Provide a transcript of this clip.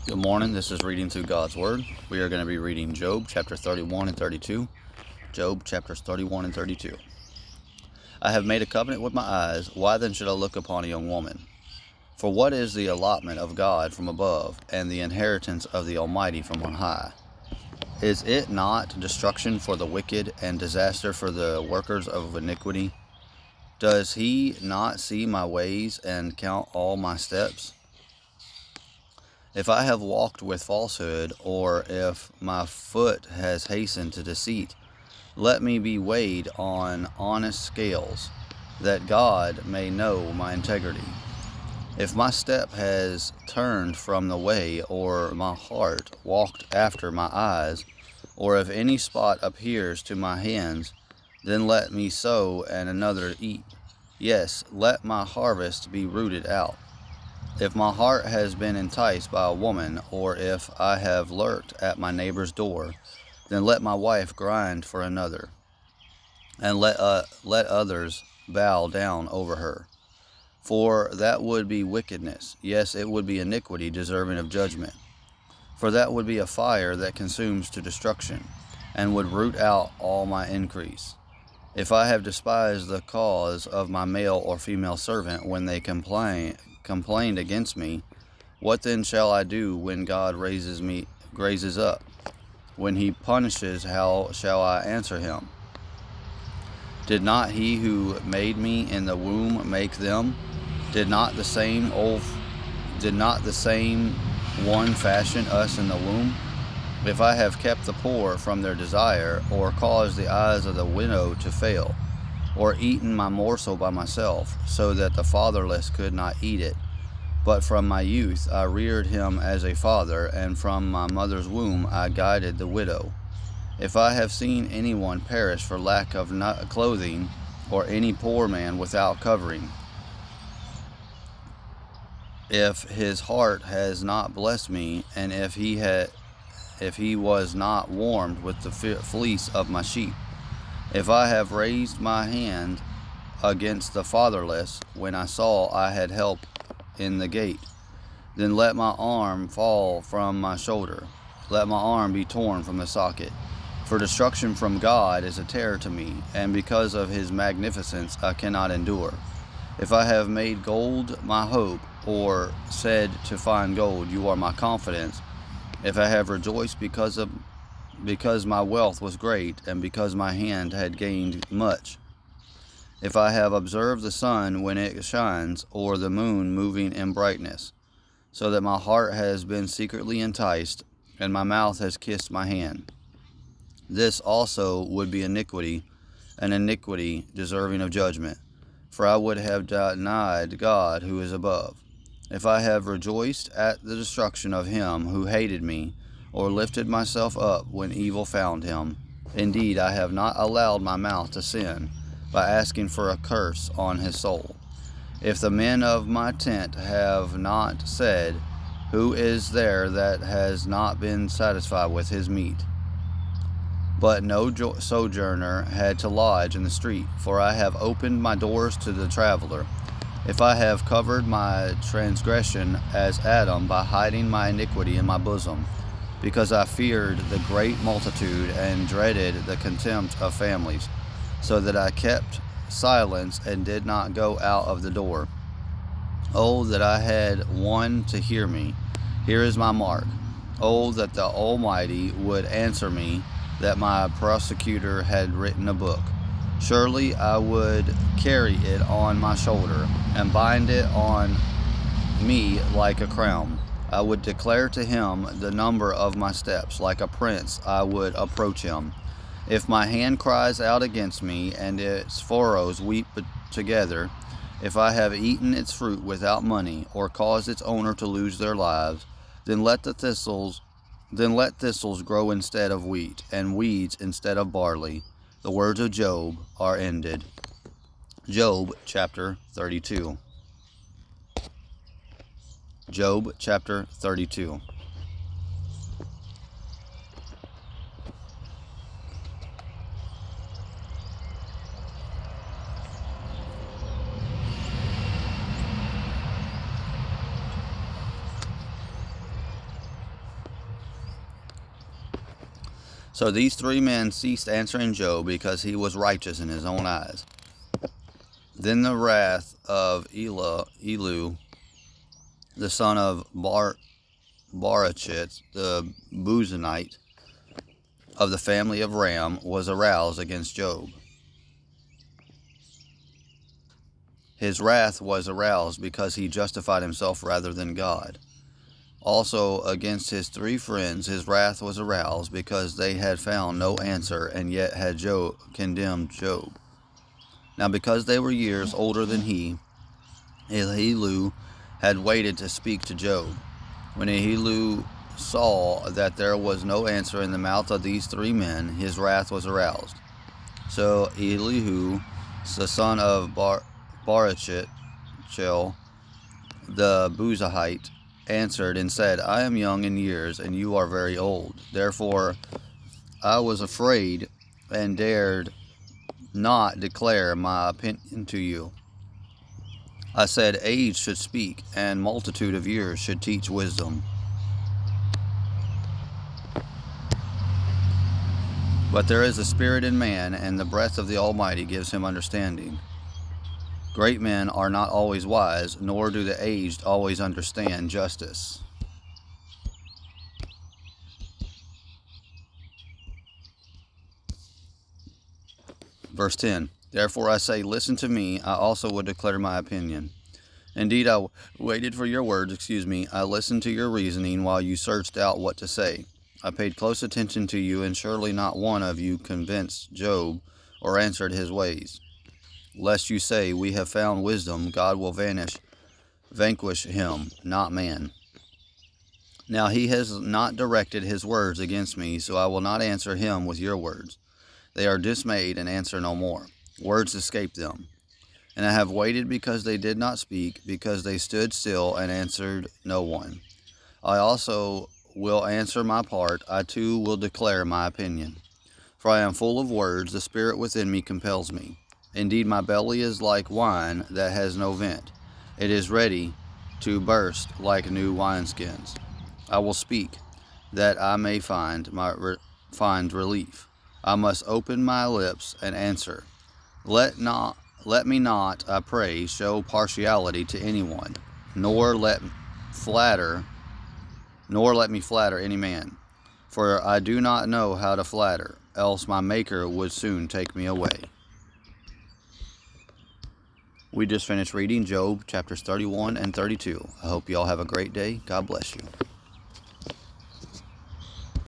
Good morning. This is Reading Through God's Word. We are going to be reading Job chapter 31 and 32. Job chapters 31 and 32. I have made a covenant with my eyes. Why then should I look upon a young woman? For what is the allotment of God from above, and the inheritance of the Almighty from on high? Is it not destruction for the wicked, and disaster for the workers of iniquity? Does he not see my ways and count all my steps? If I have walked with falsehood, or if my foot has hastened to deceit, let me be weighed on honest scales, that God may know my integrity. If my step has turned from the way, or my heart walked after my eyes, or if any spot appears to my hands, then let me sow and another eat. Yes, let my harvest be rooted out. If my heart has been enticed by a woman, or if I have lurked at my neighbor's door, then let my wife grind for another, and let others bow down over her. For that would be wickedness, yes, it would be iniquity deserving of judgment. For that would be a fire that consumes to destruction, and would root out all my increase. If I have despised the cause of my male or female servant when they complained against me, what then shall I do when God raises up? When he punishes, how shall I answer him? Did not he who made me in the womb make them? Did not the same one fashion us in the womb? If I have kept the poor from their desire, or caused the eyes of the widow to fail, or eaten my morsel by myself, so that the fatherless could not eat it, but from my youth I reared him as a father, and from my mother's womb I guided the widow. If I have seen anyone perish for lack of clothing, or any poor man without covering, if his heart has not blessed me, and if he was not warmed with the fleece of my sheep, if I have raised my hand against the fatherless, when I saw I had help in the gate, then let my arm fall from my shoulder, let my arm be torn from the socket. For destruction from God is a terror to me, and because of his magnificence I cannot endure. If I have made gold my hope, or said to find gold, you are my confidence, if I have rejoiced because my wealth was great, and because my hand had gained much, if I have observed the sun when it shines, or the moon moving in brightness, so that my heart has been secretly enticed, and my mouth has kissed my hand. This also would be iniquity, an iniquity deserving of judgment, for I would have denied God who is above. If I have rejoiced at the destruction of him who hated me, or lifted myself up when evil found him, indeed I have not allowed my mouth to sin, by asking for a curse on his soul. If the men of my tent have not said, who is there that has not been satisfied with his meat? But no sojourner had to lodge in the street, for I have opened my doors to the traveler. If I have covered my transgression as Adam by hiding my iniquity in my bosom, because I feared the great multitude and dreaded the contempt of families, so that I kept silence and did not go out of the door. Oh, that I had one to hear me. Here is my mark. Oh, that the Almighty would answer me, that my prosecutor had written a book. Surely I would carry it on my shoulder, and bind it on me like a crown. I would declare to him the number of my steps. Like a prince I would approach him. If my hand cries out against me, and its furrows weep together, if I have eaten its fruit without money, or caused its owner to lose their lives, then let thistles grow instead of wheat, and weeds instead of barley. The words of Job are ended. Job chapter 32. Job chapter 32. So these 3 men ceased answering Job because he was righteous in his own eyes. Then the wrath of Elihu, the son of Barachit, the Buzanite, of the family of Ram, was aroused against Job. His wrath was aroused because he justified himself rather than God. Also against his 3 friends his wrath was aroused because they had found no answer and yet had condemned Job. Now because they were years older than he, Elihu had waited to speak to Job. When Elihu saw that there was no answer in the mouth of these 3 men, his wrath was aroused. So Elihu, the son of Barachit, the Buzahite, answered and said, I am young in years, and you are very old. Therefore I was afraid and dared not declare my opinion to you. I said, age should speak, and multitude of years should teach wisdom. But there is a spirit in man, and the breath of the Almighty gives him understanding. Great men are not always wise, nor do the aged always understand justice. Verse 10, Therefore I say, listen to me, I also will declare my opinion. Indeed, I waited for your words, I listened to your reasoning while you searched out what to say. I paid close attention to you, and surely not one of you convinced Job or answered his ways. Lest you say, we have found wisdom, God will vanquish him, not man. Now he has not directed his words against me, so I will not answer him with your words. They are dismayed and answer no more. Words escape them. And I have waited because they did not speak, because they stood still and answered no one. I also will answer my part. I too will declare my opinion. For I am full of words, the spirit within me compels me. Indeed, my belly is like wine that has no vent. It is ready to burst like new wineskins. I will speak, that I may find relief. I must open my lips and answer. Let me not, I pray, show partiality to anyone, nor let me flatter any man. For I do not know how to flatter, else my Maker would soon take me away. We just finished reading Job chapters 31 and 32. I hope you all have a great day. God bless you.